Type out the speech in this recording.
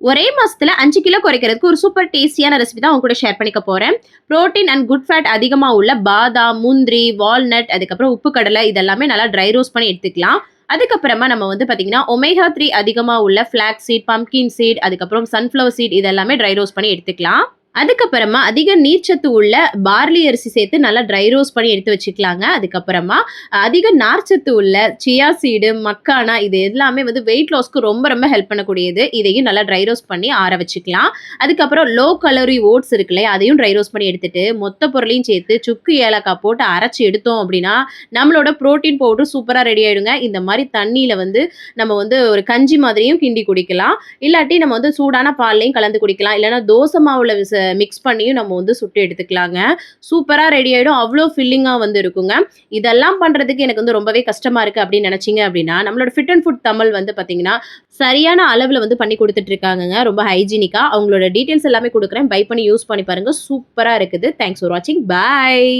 ஒரே மாசத்துல 5 கிலோ குறைக்கிறதுக்கு ஒரு சூப்பர் டேஸ்டியான ரெசிபி தான் உங்க கூட ஷேர் பண்ணிக்க போறேன். புரோட்டீன் அண்ட் குட் ஃபேட் அதிகமா உள்ள பாதாம், முந்திரி, வால்நட் அதுக்கப்புறம் உப்பு கடலை இதெல்லாமே நல்லா ட்ரை ரோஸ்ட் பண்ணி எடுத்துக்கலாம். அதுக்கப்புறமா நம்ம வந்து பார்த்தீங்கன்னா, ஒமேகா 3 அதிகமா உள்ள ஃபிளாக்ஸ் சீட், பம்ப்கின் சீட், அதுக்கப்புறம் சன்ஃப்ளவர் சீட் இதெல்லாமே ட்ரை ரோஸ்ட் பண்ணி எடுத்துக்கலாம். அதுக்கப்புறமா அதிக நீர்ச்சத்து உள்ள பார்லி அரிசி சேர்த்து நல்லா ட்ரை ரோஸ்ட் பண்ணி எடுத்து வச்சுக்கலாங்க. அதுக்கப்புறமா அதிக நார்ச்சத்து உள்ள சியா சீடு, மக்கானா இது எல்லாமே வந்து வெயிட் லாஸ்க்கு ரொம்ப ரொம்ப ஹெல்ப் பண்ணக்கூடியது. இதையும் நல்லா ட்ரை ரோஸ்ட் பண்ணி ஆற வச்சுக்கலாம். அதுக்கப்புறம் லோ கலோரி ஓட்ஸ் இருக்கு இல்லையா? அதையும் ட்ரை ரோஸ்ட் பண்ணி எடுத்துட்டு, மொத்த பொருளையும் சேர்த்து சுக்கு, ஏலக்காய் போட்டு அரைச்சு எடுத்தோம் அப்படின்னா, நம்மளோட புரோட்டீன் பவுடர் சூப்பரா ரெடி ஆயிடுங்க. இந்த மாரி தண்ணீல வந்து நம்ம வந்து ஒரு கஞ்சி மாதிரியும் கிண்டி குடிக்கலாம். இல்லாட்டி நம்ம வந்து சூடான பால்லயும் கலந்து குடிக்கலாம். இல்லன்னா தோசை மாவுல மிக்ஸ் பண்ணியும் நம்ம வந்து சுட்டு எடுத்துக்கலாங்க. சூப்பரா ரெடி ஆயிடும். அவ்ளோ ஃபில்லிங்கா வந்து இருக்குங்க. இதெல்லாம் பண்றதுக்கு எனக்கு வந்து ரொம்பவே கஷ்டமா இருக்கு அப்படின்னு நினைச்சீங்க அப்படின்னா, நம்மளோட ஃபிட் அண்ட் ஃபுட் தமிழ் வந்து பார்த்தீங்கன்னா, சரியான அளவுல வந்து பண்ணி குடுத்துட்டு இருக்காங்கங்க. ரொம்ப ஹைஜீனிக்கா. அவங்களோட டீட்டெயில்ஸ் எல்லாமே குடுக்குறேன். பை பண்ணி யூஸ் பண்ணி பாருங்க. சூப்பரா இருக்குது. தேங்க்ஸ் ஃபார் வாட்சிங். பாய்.